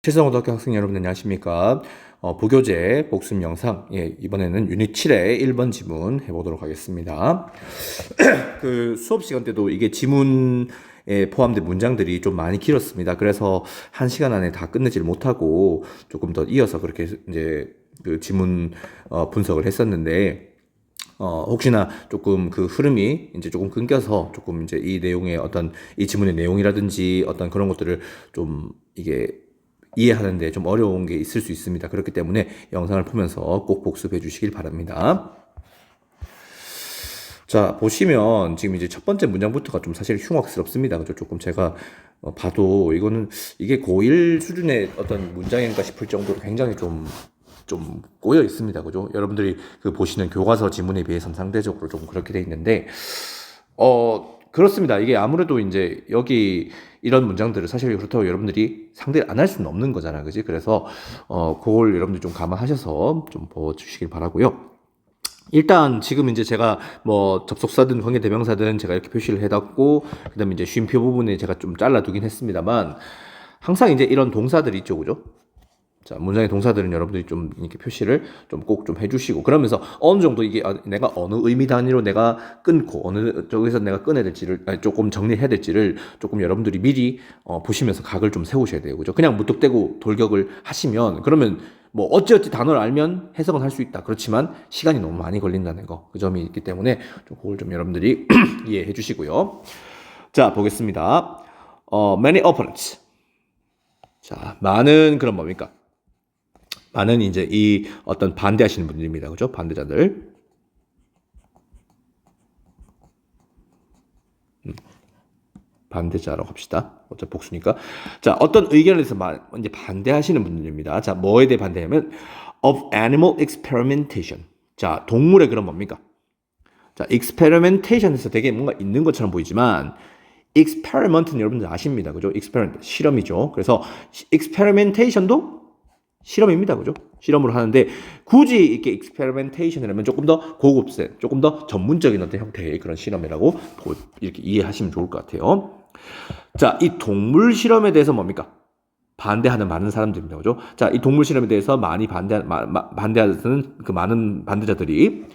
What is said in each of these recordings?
최성고등학교 학생 여러분 안녕하십니까? 부교재 복습 영상, 이번에는 유닛 7의 1번 지문 해보도록 하겠습니다. 그 수업 시간 때도 이게 지문에 포함된 문장들이 좀 많이 길었습니다. 그래서 1시간 안에 다 끝내지를 못하고 조금 더 이어서 그렇게 이제 그 지문 분석을 했었는데, 혹시나 조금 그 흐름이 이제 조금 끊겨서 조금 이제 이 내용의 어떤 이 지문의 내용이라든지 어떤 그런 것들을 좀 이게 이해하는데 좀 어려운 게 있을 수 있습니다. 그렇기 때문에 영상을 보면서 꼭 복습해 주시길 바랍니다. 자, 보시면 지금 이제 첫 번째 문장부터가 좀 사실 흉악스럽습니다. 그죠? 조금 제가 봐도 이게 고1 수준의 어떤 문장인가 싶을 정도로 굉장히 좀 꼬여 있습니다. 그죠? 여러분들이 그 보시는 교과서 지문에 비해서는 상대적으로 좀 그렇게 돼 있는데, 그렇습니다. 이게 아무래도 이제 여기 이런 문장들을 사실 그렇다고 여러분들이 상대를 안 할 수는 없는 거잖아. 그지? 그래서, 그걸 여러분들 좀 감안하셔서 좀 보주시길 바라고요. 일단 지금 이제 제가 뭐 접속사든 관계대명사든 제가 이렇게 표시를 해놨고, 그 다음에 이제 쉼표 부분에 제가 좀 잘라두긴 했습니다만, 항상 이제 이런 동사들이 있죠. 그죠? 자, 문장의 동사들은 여러분들이 좀 이렇게 표시를 좀 꼭 좀 해주시고, 그러면서 어느 정도 이게 내가 어느 의미 단위로 내가 끊고 어느 저기서 내가 끊어야 될지를 조금 정리해야 될지를 조금 여러분들이 미리 보시면서 각을 좀 세우셔야 돼요. 그죠? 그냥 무턱대고 돌격을 하시면 그러면 뭐 어찌어찌 단어를 알면 해석은 할 수 있다. 그렇지만 시간이 너무 많이 걸린다는 거, 그 점이 있기 때문에 좀 그걸 좀 여러분들이 이해해 주시고요. 자, 보겠습니다. many opponents. 자, 많은 그런 뭡니까? 많은 이제 이 어떤 반대하시는 분들입니다. 그죠? 반대자들. 반대자라고 합시다. 어차피 복수니까. 자, 어떤 의견에 대해서 이제 반대하시는 분들입니다. 자, 뭐에 대해 반대하면 of animal experimentation. 자, 동물의 그런 뭡니까? 자, experimentation에서 되게 뭔가 있는 것처럼 보이지만 experiment는 여러분들 아십니다. 그죠? experiment 실험이죠. 그래서 experimentation도 실험입니다. 그죠? 실험을 하는데 굳이 이렇게 experimentation을 하면 조금 더 고급진, 조금 더 전문적인 어떤 형태의 그런 실험이라고 이렇게 이해하시면 좋을 것 같아요. 자, 이 동물 실험에 대해서 뭡니까? 반대하는 많은 사람들입니다. 그죠? 자, 이 동물 실험에 대해서 많이 반대하는 그 많은 반대자들이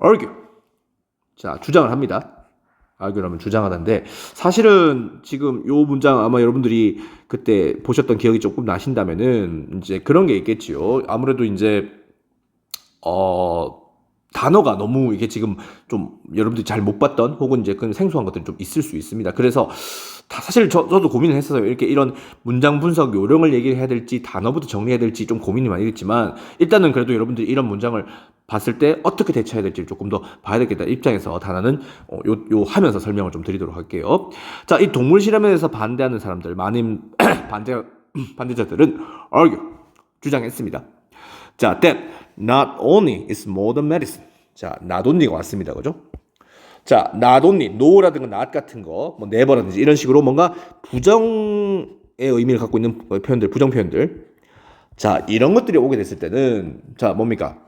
argue. 자, 주장을 합니다. argu라면 주장하다인데, 사실은 지금 요 문장 아마 여러분들이 그때 보셨던 기억이 조금 나신다면은 이제 그런 게 있겠지요. 아무래도 이제 단어가 너무 이게 지금 좀 여러분들이 잘 못 봤던 혹은 이제 그 생소한 것들이 좀 있을 수 있습니다. 그래서 사실 저도 고민을 했어요. 이렇게 이런 문장 분석 요령을 얘기해야 될지 단어부터 정리해야 될지 좀 고민이 많이 됐지만, 일단은 그래도 여러분들이 이런 문장을 봤을 때 어떻게 대처해야 될지 조금 더 봐야 되겠다 입장에서 단어는 요 하면서 설명을 좀 드리도록 할게요. 자, 이 동물 실험에 대해서 반대하는 사람들, 많은 반대자들은 argue, 주장했습니다. 자, that not only is more than medicine. 자, not only가 왔습니다. 그죠? 자, not only, no라든가 not 같은 거, 뭐 never라든지 이런 식으로 뭔가 부정의 의미를 갖고 있는 표현들, 부정 표현들. 자, 이런 것들이 오게 됐을 때는, 자, 뭡니까?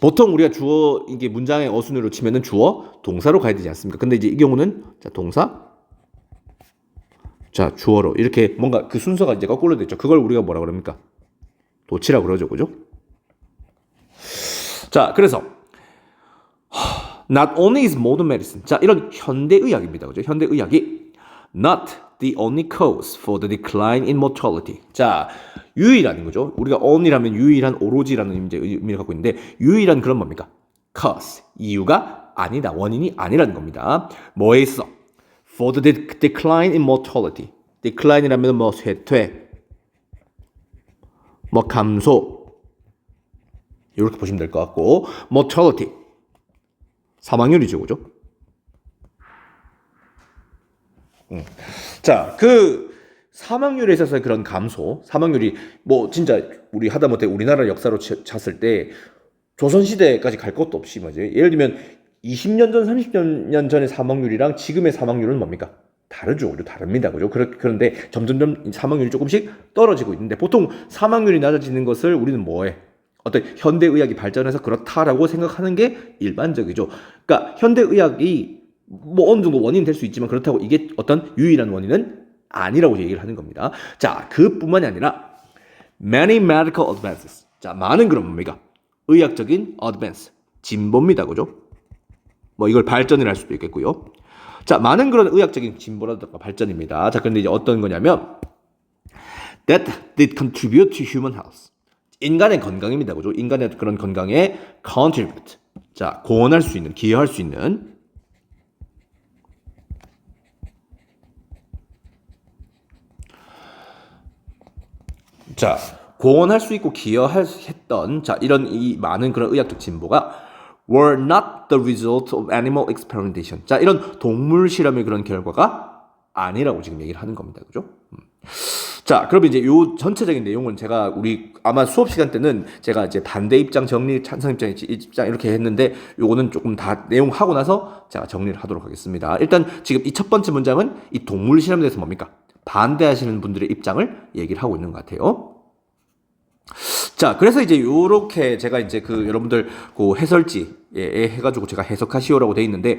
보통 우리가 주어, 이게 문장의 어순으로 치면은 주어, 동사로 가야 되지 않습니까? 근데 이제 이 경우는, 자, 동사, 자, 주어로. 이렇게 뭔가 그 순서가 이제 거꾸로 됐죠. 그걸 우리가 뭐라 그럽니까? 도치라고 그러죠. 그죠? 자, 그래서 not only is modern medicine. 자, 이런 현대의학입니다. 그죠? 현대의학이 not the only cause for the decline in mortality. 자, 유일한 거죠. 우리가 only라면 유일한, 오로지라는 이제 의미를 갖고 있는데, 유일한 그런 뭡니까? cause, 이유가 아니다, 원인이 아니라는 겁니다. 뭐에 있어? for the decline in mortality. decline이라면 뭐 쇠퇴, 뭐 감소, 이렇게 보시면 될 것 같고, mortality, 사망률이죠, 그죠? 자, 그 사망률에 있어서 그런 감소, 사망률이 뭐 진짜 우리 하다못해 우리나라 역사로 찼을 때 조선시대까지 갈 것도 없이 뭐지? 예를 들면 20년 전, 30년 전의 사망률이랑 지금의 사망률은 뭡니까? 다르죠. 그죠? 다릅니다. 그죠? 그런데 점점점 사망률이 조금씩 떨어지고 있는데, 보통 사망률이 낮아지는 것을 우리는 뭐해? 어떤 현대의학이 발전해서 그렇다라고 생각하는 게 일반적이죠. 그러니까 현대의학이 뭐 어느 정도 원인이 될 수 있지만, 그렇다고 이게 어떤 유일한 원인은 아니라고 얘기를 하는 겁니다. 자, 그뿐만이 아니라 many medical advances. 자, 많은 그런 뭡니까? 의학적인 advance, 진보입니다. 그죠? 뭐 이걸 발전이라 할 수도 있겠고요. 자, 많은 그런 의학적인 진보라든가 발전입니다. 자, 근데 이제 어떤 거냐면 that did contribute to human health. 인간의 건강입니다. 그죠? 인간의 그런 건강에 contribute. 자, 공헌할 수 있는, 기여할 수 있는 자, 공헌할 수 있고 기여했던 자, 이런 이 많은 그런 의학적 진보가 were not the result of animal experimentation. 자, 이런 동물 실험의 그런 결과가 아니라고 지금 얘기를 하는 겁니다. 그죠? 자, 그럼 이제 요 전체적인 내용은 제가 우리 아마 수업 시간 때는 제가 이제 반대 입장 정리, 찬성 입장, 입장 이렇게 했는데 요거는 조금 다 내용 하고 나서 제가 정리를 하도록 하겠습니다. 일단 지금 이 첫 번째 문장은 이 동물 실험에 대해서 뭡니까? 반대하시는 분들의 입장을 얘기를 하고 있는 것 같아요. 자, 그래서 이제 요렇게 제가 이제 그 여러분들 그 해설지에 해가지고 제가 해석하시오라고 돼 있는데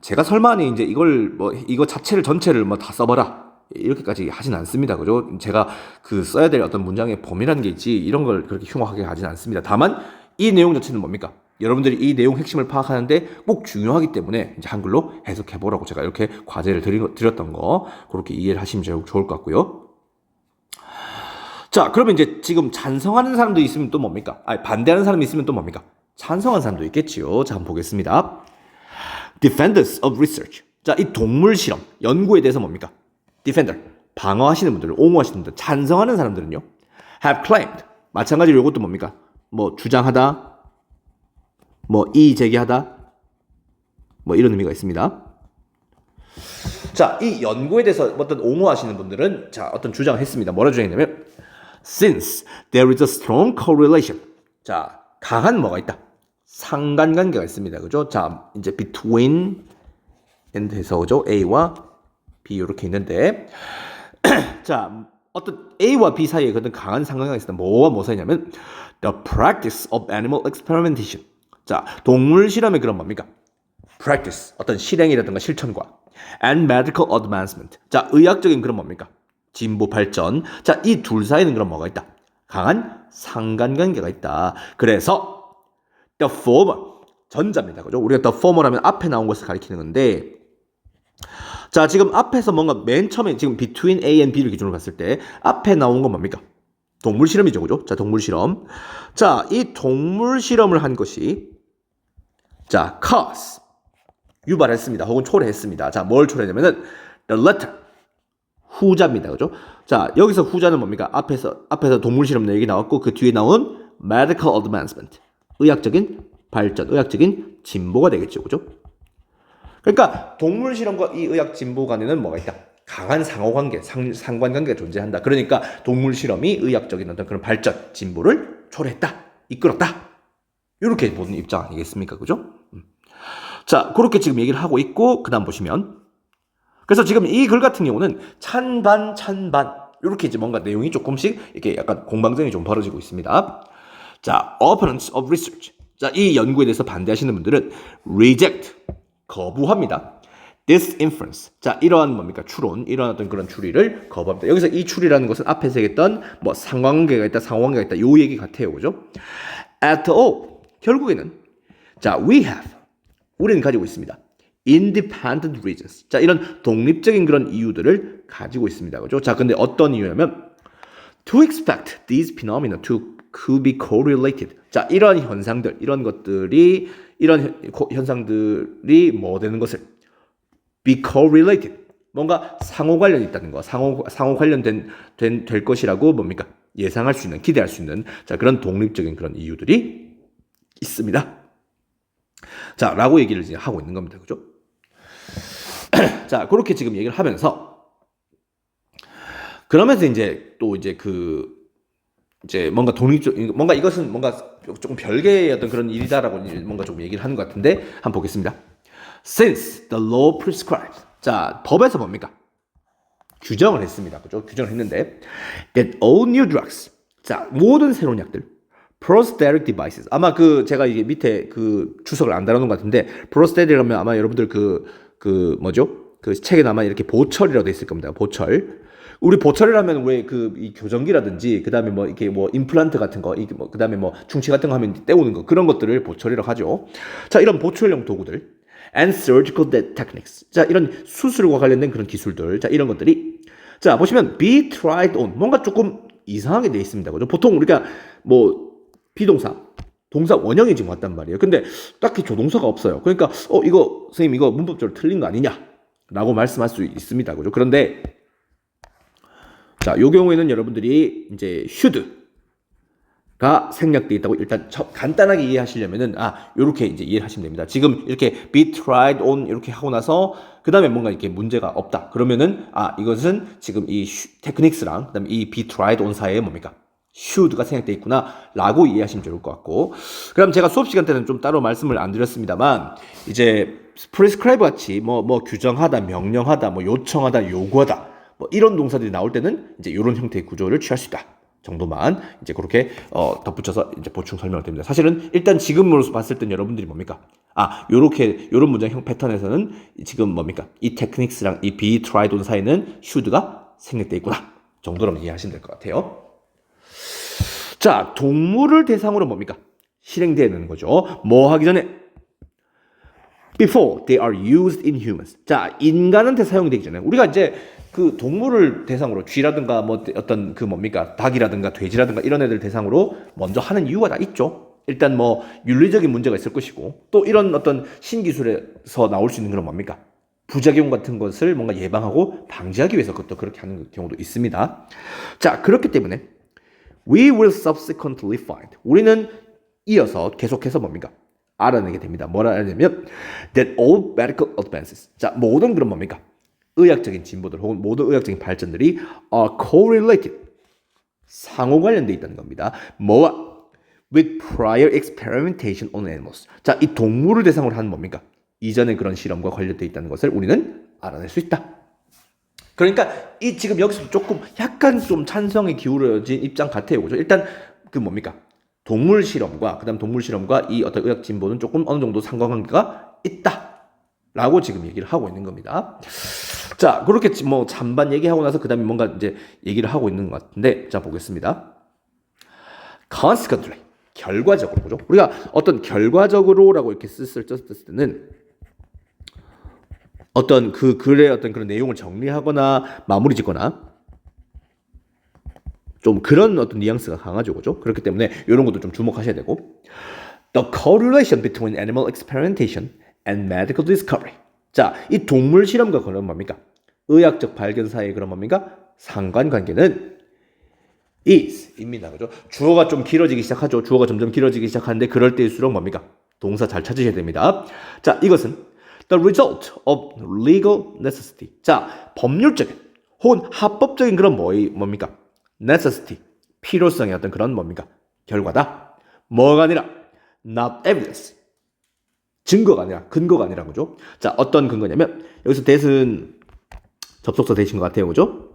제가 설마니 이제 이걸 뭐 이거 자체를 전체를 뭐 다 써봐라 이렇게까지 하진 않습니다. 그죠? 제가 그 써야 될 어떤 문장의 범위라는 게 있지 이런 걸 그렇게 흉악하게 하진 않습니다. 다만 이 내용 자체는 뭡니까? 여러분들이 이 내용 핵심을 파악하는데 꼭 중요하기 때문에 이제 한글로 해석해보라고 제가 이렇게 과제를 드렸던 거 그렇게 이해를 하시면 좋을 것 같고요. 자, 그러면 이제 지금 찬성하는 사람도 있으면 또 뭡니까? 아니, 반대하는 사람이 있으면 또 뭡니까? 찬성하는 사람도 있겠지요. 자, 한번 보겠습니다. Defenders of research. 자, 이 동물 실험, 연구에 대해서 뭡니까? Defender, 방어하시는 분들, 옹호하시는 분들, 찬성하는 사람들은요. Have claimed. 마찬가지로 이것도 뭡니까? 뭐 주장하다, 뭐 이의 제기하다, 뭐 이런 의미가 있습니다. 자, 이 연구에 대해서 어떤 옹호하시는 분들은 자, 어떤 주장을 했습니다. 뭐라 주장했냐면 Since there is a strong correlation. 자, 강한 뭐가 있다. 상관관계가 있습니다. 그죠? 자, 이제 between and 해서 그죠? A와 B 이렇게 있는데 자, 어떤 A와 B 사이에 어떤 강한 상관관계가 있습니다. 뭐와 뭐 사이냐면 the practice of animal experimentation. 자, 동물 실험의 그런 뭡니까? practice, 어떤 실행이라든가 실천과 and medical advancement. 자, 의학적인 그런 뭡니까? 진보 발전. 자, 이 둘 사이에는 그럼 뭐가 있다? 강한 상관관계가 있다. 그래서 the former, 전자입니다. 그죠? 우리가 the former 하면 앞에 나온 것을 가리키는 건데 자, 지금 앞에서 뭔가 맨 처음에 지금 between A and B를 기준으로 봤을 때 앞에 나온 건 뭡니까? 동물 실험이죠. 그죠? 자, 동물 실험. 자, 이 동물 실험을 한 것이 자, cause 유발했습니다. 혹은 초래했습니다. 자, 뭘 초래했냐면은 the latter 후자입니다. 그죠? 자, 여기서 후자는 뭡니까? 앞에서 동물 실험 얘기 나왔고 그 뒤에 나온 medical advancement. 의학적인 발전, 의학적인 진보가 되겠죠. 그죠? 그러니까 동물 실험과 이 의학 진보 간에는 뭐가 있다? 강한 상호관계, 상관관계가 존재한다. 그러니까 동물 실험이 의학적인 어떤 그런 발전, 진보를 초래했다, 이끌었다. 이렇게 보는 입장 아니겠습니까? 그죠? 자, 그렇게 지금 얘기를 하고 있고 그 다음 보시면 그래서 지금 이 글 같은 경우는 찬반 이렇게 이제 뭔가 내용이 조금씩 이렇게 약간 공방전이 좀 벌어지고 있습니다. 자, opponents of research. 자, 이 연구에 대해서 반대하시는 분들은 reject, 거부합니다. this inference. 자, 이러한 뭡니까? 추론, 이러한 어떤 그런 추리를 거부합니다. 여기서 이 추리라는 것은 앞에서 얘기했던 뭐 상관관계가 있다, 상호관계가 있다, 요 얘기 같아요. 그죠? at all. 결국에는 자, we have. 우리는 가지고 있습니다. independent reasons. 자, 이런 독립적인 그런 이유들을 가지고 있습니다. 그죠? 자, 근데 어떤 이유냐면 to expect these phenomena to be correlated. 자, 이런 현상들, 이런 것들이 이런 현상들이 뭐 되는 것을 be correlated. 뭔가 상호 관련이 있다는 거. 상호 관련된 될 것이라고 뭡니까? 예상할 수 있는, 기대할 수 있는 자, 그런 독립적인 그런 이유들이 있습니다. 자, 라고 얘기를 이제 하고 있는 겁니다. 그죠? 자, 그렇게 지금 얘기를 하면서 그러면서 이제 또 이제 이제 뭔가 독립적, 뭔가 이것은 뭔가 조금 별개의 어떤 그런 일이다라고 뭔가 좀 얘기를 하는 것 같은데 한번 보겠습니다. Since the law prescribes. 자, 법에서 뭡니까? 규정을 했습니다. 그죠? 규정을 했는데 that all new drugs. 자, 모든 새로운 약들 prosthetic devices. 아마 제가 이게 밑에 주석을 안 달아놓은 것 같은데 prosthetic이라면 아마 여러분들 뭐죠? 그 책에 아마 이렇게 보철이라고 돼 있을 겁니다. 보철. 우리 보철을 하면 왜 그 이 교정기라든지 그다음에 뭐 이렇게 뭐 임플란트 같은 거 이게 뭐 그다음에 뭐 충치 같은 거 하면 떼우는 거 그런 것들을 보철이라고 하죠. 자, 이런 보철용 도구들 and surgical techniques. 자, 이런 수술과 관련된 그런 기술들. 자, 이런 것들이 자, 보시면 be tried on 뭔가 조금 이상하게 돼 있습니다. 그죠? 보통 우리가 뭐 비동사 동사 원형이 지금 왔단 말이에요. 근데 딱히 조동사가 없어요. 그러니까 이거 선생님 이거 문법적으로 틀린 거 아니냐? 라고 말씀할 수 있습니다. 그죠? 그런데 자, 요 경우에는 여러분들이 이제 should가 생략되어 있다고 일단 간단하게 이해하시려면은 요렇게 이제 이해를 하시면 됩니다. 지금 이렇게 be tried on 이렇게 하고 나서 그다음에 뭔가 이렇게 문제가 없다. 그러면은 이것은 지금 이 techniques랑 그다음에 이 be tried on 사이에 뭡니까? should가 생략되어 있구나라고 이해하시면 좋을 것 같고, 그럼 제가 수업 시간 때는 좀 따로 말씀을 안 드렸습니다만 이제 prescribe 같이 뭐 규정하다, 명령하다, 뭐 요청하다, 요구하다 뭐 이런 동사들이 나올 때는 이제 이런 형태의 구조를 취할 수 있다 정도만 이제 그렇게 덧붙여서 이제 보충 설명을 드립니다. 사실은 일단 지금으로서 봤을 땐 여러분들이 뭡니까? 요렇게 요런 문장형 패턴에서는 지금 뭡니까? 이 techniques랑 이 be tried on 사이는 should가 생략되어 있구나 정도로 이해하시면 될 것 같아요. 자, 동물을 대상으로 뭡니까? 실행되는 거죠. 뭐 하기 전에? Before they are used in humans. 자, 인간한테 사용되기 전에 우리가 이제 그 동물을 대상으로 쥐라든가 뭐 어떤 그 뭡니까? 닭이라든가 돼지라든가 이런 애들 대상으로 먼저 하는 이유가 다 있죠. 일단 뭐 윤리적인 문제가 있을 것이고 또 이런 어떤 신기술에서 나올 수 있는 그런 뭡니까? 부작용 같은 것을 뭔가 예방하고 방지하기 위해서 그것도 그렇게 하는 경우도 있습니다. 자, 그렇기 때문에 we will subsequently find. 우리는 이어서 계속해서 뭡니까? 알아내게 됩니다. 뭐라 알아내냐면 that all medical advances. 자, 모든 그런 뭡니까? 의학적인 진보들 혹은 모든 의학적인 발전들이 are correlated. 상호 관련돼 있다는 겁니다. 뭐와? with prior experimentation on animals. 자, 이 동물을 대상으로 하는 뭡니까? 이전의 그런 실험과 관련돼 있다는 것을 우리는 알아낼 수 있다. 그러니까 이 지금 여기서 조금 약간 좀 찬성이 기울어진 입장 같아요. 그죠? 일단 그 뭡니까? 동물 실험과 그다음 동물 실험과 이 어떤 의학 진보는 조금 어느 정도 상관관계가 있다라고 지금 얘기를 하고 있는 겁니다. 자, 그렇게 뭐 잔반 얘기하고 나서 그다음에 뭔가 이제 얘기를 하고 있는 것 같은데, 자 보겠습니다. Consequently, 결과적으로 그죠? 우리가 어떤 결과적으로라고 이렇게 썼을 때는 어떤 그 글의 어떤 그런 내용을 정리하거나 마무리 짓거나 좀 그런 어떤 뉘앙스가 강하죠, 그죠? 그렇기 때문에 이런 것도 좀 주목하셔야 되고, the correlation between animal experimentation and medical discovery. 자, 이 동물 실험과 그런 뭡니까? 의학적 발견 사이의 그런 뭡니까? 상관관계는 is입니다, 그죠? 주어가 좀 길어지기 시작하죠. 주어가 점점 길어지기 시작하는데 그럴 때일수록 뭡니까? 동사 잘 찾으셔야 됩니다. 자, 이것은 the result of legal necessity. 자, 법률적인 혹은 합법적인 그런 뭡니까? necessity, 필요성의 어떤 그런 뭡니까? 결과다. 뭐가 아니라 not evidence, 증거가 아니라 근거가 아니라 그죠? 자, 어떤 근거냐면 여기서 that은 접속사 대신 것 같아요, 그죠?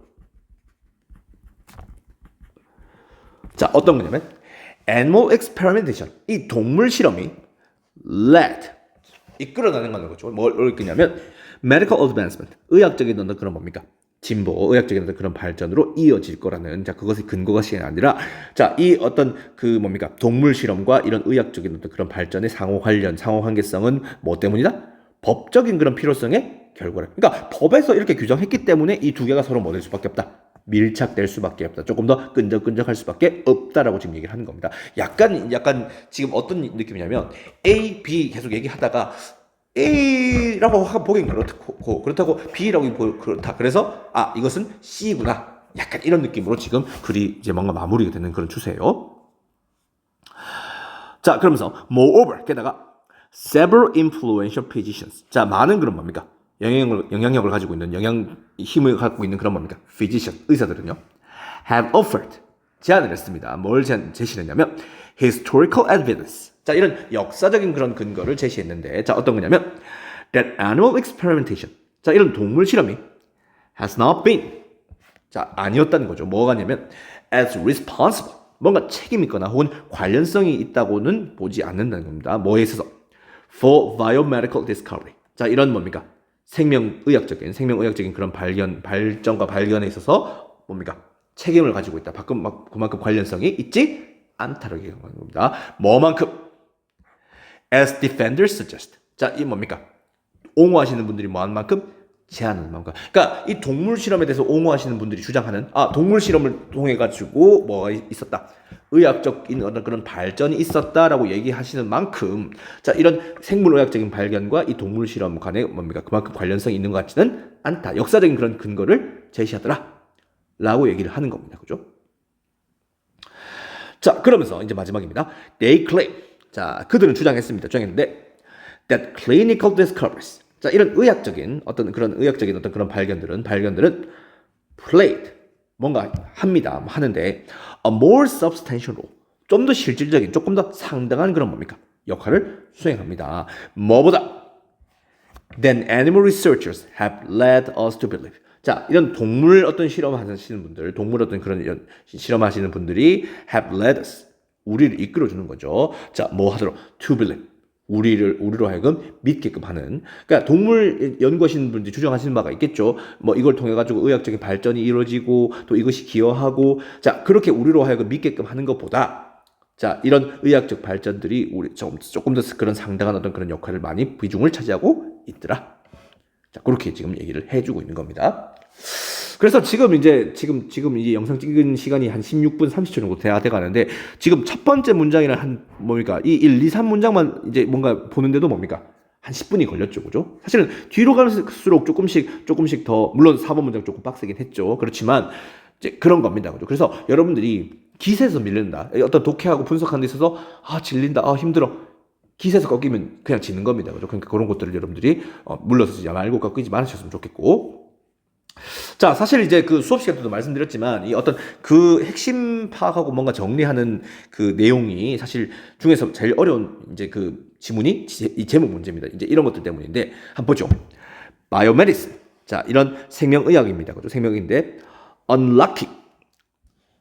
자, 어떤 거냐면 animal experimentation, 이 동물 실험이 led, 이끌어나는 거는 거죠. 뭘 이끌냐면 medical advancement, 의학적인 어떤 그런 뭡니까? 진보, 의학적인 어떤 그런 발전으로 이어질 거라는, 자, 그것이 근거가 아니라, 자, 이 어떤 그 뭡니까? 동물 실험과 이런 의학적인 어떤 그런 발전의 상호 관련, 상호 관계성은 뭐 때문이다? 법적인 그런 필요성의 결과라. 그러니까 법에서 이렇게 규정했기 때문에 이 두 개가 서로 뭐 될 수밖에 없다. 밀착될 수밖에 없다. 조금 더 끈적끈적할 수밖에 없다라고 지금 얘기를 하는 겁니다. 약간 지금 어떤 느낌이냐면 A, B 계속 얘기하다가 A라고 보긴 그렇다고 B라고 보기 그렇다. 그래서 이것은 C구나. 약간 이런 느낌으로 지금 글이 이제 뭔가 마무리가 되는 그런 추세예요. 자, 그러면서 moreover, 게다가 several influential physicians. 자, 많은 그런 뭡니까? 영향력을 가지고 있는, 힘을 갖고 있는 그런 뭡니까? physician, 의사들은요, have offered, 제안을 했습니다. 뭘 제시를 했냐면 historical evidence. 자, 이런 역사적인 그런 근거를 제시했는데, 자, 어떤 거냐면 that animal experimentation. 자, 이런 동물 실험이 has not been, 자, 아니었다는 거죠. 뭐가 아니냐면 as responsible, 뭔가 책임 있거나 혹은 관련성이 있다고는 보지 않는다는 겁니다. 뭐에 있어서? for biomedical discovery. 자, 이런 뭡니까? 생명의학적인 그런 발전과 발견에 있어서 뭡니까? 책임을 가지고 있다. 그만큼 관련성이 있지 않다라고 얘기하는 겁니다. 뭐만큼? As defenders suggest. 자, 이 뭡니까? 옹호하시는 분들이 뭐한 만큼? 제한하는 만큼. 그러니까 이 동물 실험에 대해서 옹호하시는 분들이 주장하는 동물 실험을 통해 가지고 뭐가 있었다. 의학적인 어떤 그런 발전이 있었다라고 얘기하시는 만큼 자, 이런 생물의학적인 발견과 이 동물 실험 간에 뭡니까? 그만큼 관련성이 있는 것 같지는 않다. 역사적인 그런 근거를 제시하더라. 라고 얘기를 하는 겁니다. 그죠? 자, 그러면서 이제 마지막입니다. They claim. 자, 그들은 주장했는데 that clinical discoveries. 자, 이런 의학적인 어떤 그런 발견들은 played 뭔가 합니다. 하는데 a more substantial role. 좀 더 실질적인, 조금 더 상당한 그런 뭡니까? 역할을 수행합니다. 뭐보다 than animal researchers have led us to believe. 자, 이런 동물 어떤 실험하시는 분들, 동물 어떤 그런 이런 실험하시는 분들이 have led us, 우리를 이끌어주는 거죠. 자, 뭐 하도록? to believe. 우리로 하여금 믿게끔 하는. 그러니까 동물 연구하시는 분들이 주장하시는 바가 있겠죠. 뭐 이걸 통해 가지고 의학적인 발전이 이루어지고 또 이것이 기여하고 자, 그렇게 우리로 하여금 믿게끔 하는 것보다 자, 이런 의학적 발전들이 우리 조금 더 그런 상당한 어떤 그런 역할을 많이 비중을 차지하고 있더라. 자, 그렇게 지금 얘기를 해주고 있는 겁니다. 그래서 지금 이제 영상 찍은 시간이 한 16분 30초 정도 돼야 가는데 지금 첫 번째 문장이랑 한 뭡니까? 이 1, 2, 3문장만 이제 뭔가 보는데도 뭡니까? 한 10분이 걸렸죠. 그죠? 사실은 뒤로 갈수록 조금씩 더 물론 4번 문장 조금 빡세긴 했죠. 그렇지만 이제 그런 겁니다. 그죠? 그래서 여러분들이 기세에서 밀린다. 어떤 독해하고 분석하는 데 있어서 질린다. 힘들어. 기세에서 꺾이면 그냥 지는 겁니다. 그죠? 그러니까 그런 것들을 여러분들이 물러서지 말고 꺾이지 말으셨으면 좋겠고. 자, 사실 이제 그 수업 시간 때도 말씀드렸지만 이 어떤 그 핵심 파악하고 뭔가 정리하는 그 내용이 사실 중에서 제일 어려운 이제 그 지문이 이 제목 문제입니다. 이제 이런 것들 때문인데 한번 보죠. 바이오메디슨. 자, 이런 생명의학입니다. 그죠? 생명인데 unlucky.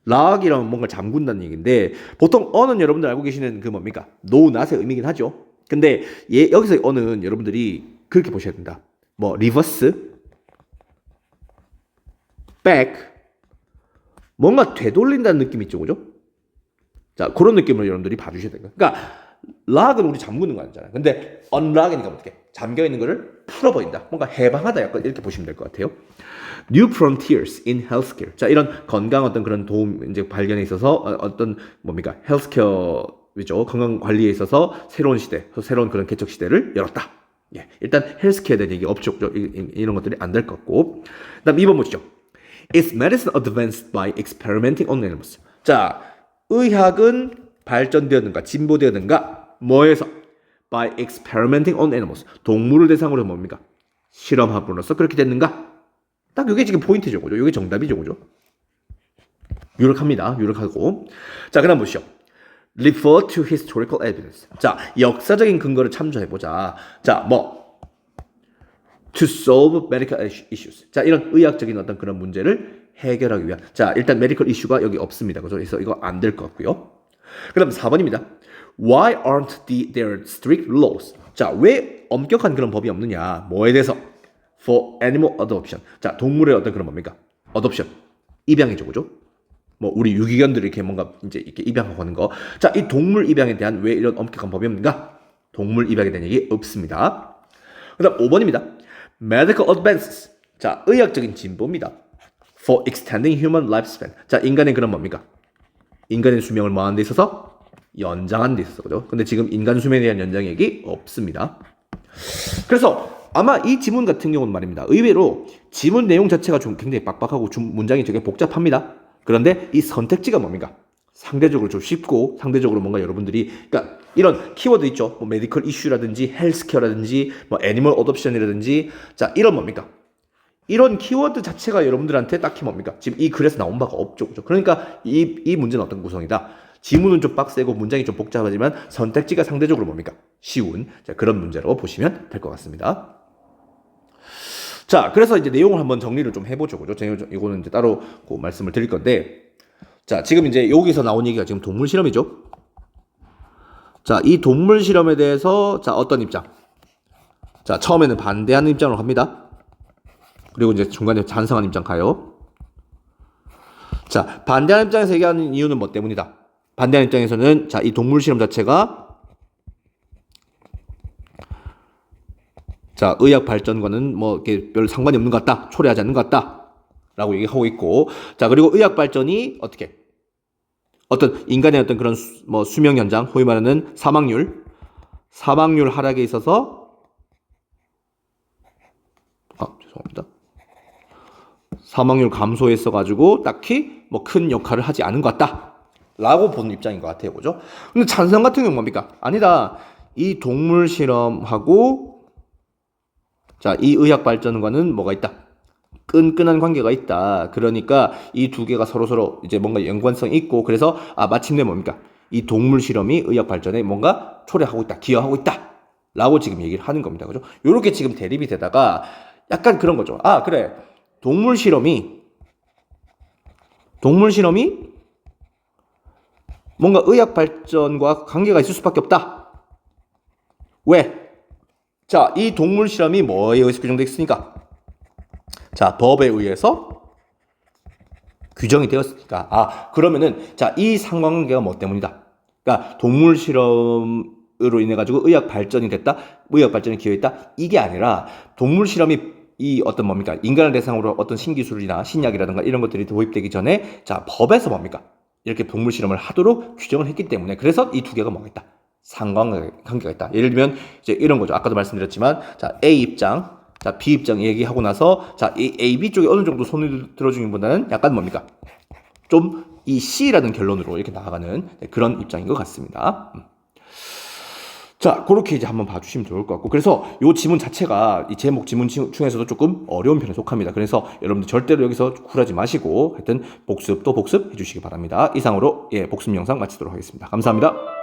락이라면 뭔가 잠군다는 얘기인데 보통 어는 여러분들 알고 계시는 그 뭡니까? no, not의 의미긴 하죠. 근데 여기서 어는 여러분들이 그렇게 보셔야 된다. 뭐 리버스 back 뭔가 되돌린다는 느낌 있죠, 그죠? 자, 그런 느낌으로 여러분들이 봐주셔야 돼요. 그러니까 락은 우리 잠그는 거 아니잖아요. 근데 unlock이니까 어떻게? 잠겨 있는 거를 풀어버린다. 뭔가 해방하다. 약간 이렇게 보시면 될 것 같아요. New frontiers in healthcare. 자, 이런 건강 어떤 그런 도움 이제 발견에 있어서 어떤 뭡니까? 헬스케어죠. 건강 관리에 있어서 새로운 시대, 새로운 그런 개척 시대를 열었다. 예, 일단 헬스케어에 대한 얘기 없죠. 이런 것들이 안 될 것 같고. 그다음 2번 보시죠. Is medicine advanced by experimenting on animals? 자, 의학은 발전되었는가, 진보되었는가, 뭐에서? By experimenting on animals. 동물을 대상으로 뭡니까? 실험함으로써 그렇게 됐는가? 딱 이게 지금 포인트죠, 그죠? 이게 정답이죠, 그죠? 유력합니다. 유력하고. 자, 그다음 보시죠. Refer to historical evidence. 자, 역사적인 근거를 참조해보자. 자, to solve medical issues. 자, 이런 의학적인 어떤 그런 문제를 해결하기 위한. 자, 일단 medical issue가 여기 없습니다. 그래서 이거 안 될 것 같고요. 그 다음 4번입니다. Why aren't there strict laws? 자, 왜 엄격한 그런 법이 없느냐? 뭐에 대해서? For animal adoption. 자, 동물의 어떤 그런 뭡니까? adoption. 입양이죠, 그죠? 뭐 우리 유기견들 이렇게 뭔가 이제 이렇게 입양하고 하는 거. 자, 이 동물 입양에 대한 왜 이런 엄격한 법이 없는가? 동물 입양에 대한 얘기 없습니다. 그다음 5번입니다. Medical advances. 자, 의학적인 진보입니다. For extending human lifespan. 자, 인간의 그런 뭡니까? 인간의 수명을 뭐하는 데 있어서? 연장하는 데 있어서, 그죠? 근데 지금 인간 수명에 대한 연장 얘기 없습니다. 그래서 아마 이 지문 같은 경우는 말입니다. 의외로 지문 내용 자체가 좀 굉장히 빡빡하고 문장이 되게 복잡합니다. 그런데 이 선택지가 뭡니까? 상대적으로 좀 쉽고 상대적으로 뭔가 여러분들이 그러니까 이런 키워드 있죠. 뭐 메디컬 이슈라든지 헬스케어라든지 뭐 애니멀 어둠션이라든지 자, 이런 뭡니까? 이런 키워드 자체가 여러분들한테 딱히 뭡니까? 지금 이 글에서 나온 바가 없죠. 그죠? 그러니까 이 문제는 어떤 구성이다? 지문은 좀 빡세고 문장이 좀 복잡하지만 선택지가 상대적으로 뭡니까? 쉬운 자, 그런 문제로 보시면 될 것 같습니다. 자, 그래서 이제 내용을 한번 정리를 좀 해보죠. 그죠? 이거는 이제 따로 말씀을 드릴 건데, 자, 지금 이제 여기서 나온 얘기가 지금 동물 실험이죠. 자, 이 동물 실험에 대해서, 자, 어떤 입장? 자, 처음에는 반대하는 입장으로 갑니다. 그리고 이제 중간에 찬성하는 입장 가요. 자, 반대하는 입장에서 얘기하는 이유는 뭐 때문이다. 반대하는 입장에서는 자, 이 동물 실험 자체가 자, 의학 발전과는 뭐 이렇게 별 상관이 없는 것 같다. 초래하지 않는 것 같다. 라고 얘기하고 있고. 자, 그리고 의학 발전이 어떻게? 어떤 인간의 어떤 그런 뭐 수명 연장, 소위 말하는 사망률 하락에 있어서 죄송합니다. 사망률 감소에 있어 가지고 딱히 뭐 큰 역할을 하지 않은 것 같다. 라고 보는 입장인 것 같아요. 그죠? 근데 찬성 같은 경우는 뭡니까? 아니다. 이 동물 실험하고 자, 이 의학 발전과는 뭐가 있다? 끈끈한 관계가 있다. 그러니까 이 두 개가 서로서로 이제 뭔가 연관성이 있고 그래서 마침내 뭡니까? 이 동물 실험이 의학 발전에 뭔가 초래하고 있다. 기여하고 있다. 라고 지금 얘기를 하는 겁니다. 그죠? 요렇게 지금 대립이 되다가 약간 그런 거죠. 그래. 동물 실험이 뭔가 의학 발전과 관계가 있을 수밖에 없다. 왜? 자, 이 동물 실험이 뭐에 의해서 규정되어 있습니까? 자, 법에 의해서 규정이 되었으니까. 그러면은, 자, 이 상관관계가 뭐 때문이다? 그러니까, 동물 실험으로 인해가지고 의학 발전이 됐다? 의학 발전이 기여했다? 이게 아니라, 동물 실험이 이 어떤 뭡니까? 인간을 대상으로 어떤 신기술이나 신약이라든가 이런 것들이 도입되기 전에, 자, 법에서 뭡니까? 이렇게 동물 실험을 하도록 규정을 했기 때문에, 그래서 이 두 개가 뭐가 있다? 상관관계가 있다. 예를 들면, 이제 이런 거죠. 아까도 말씀드렸지만, 자, A 입장, 자, B 입장 얘기하고 나서, 자, 이 A, B 쪽에 어느 정도 손을 들어주기보다는 약간 뭡니까? 좀 이 C라는 결론으로 이렇게 나아가는 그런 입장인 것 같습니다. 자, 그렇게 이제 한번 봐주시면 좋을 것 같고. 그래서 요 지문 자체가 이 제목 지문 중에서도 조금 어려운 편에 속합니다. 그래서 여러분들 절대로 여기서 쿨하지 마시고 하여튼 복습 또 복습 해주시기 바랍니다. 이상으로 복습 영상 마치도록 하겠습니다. 감사합니다.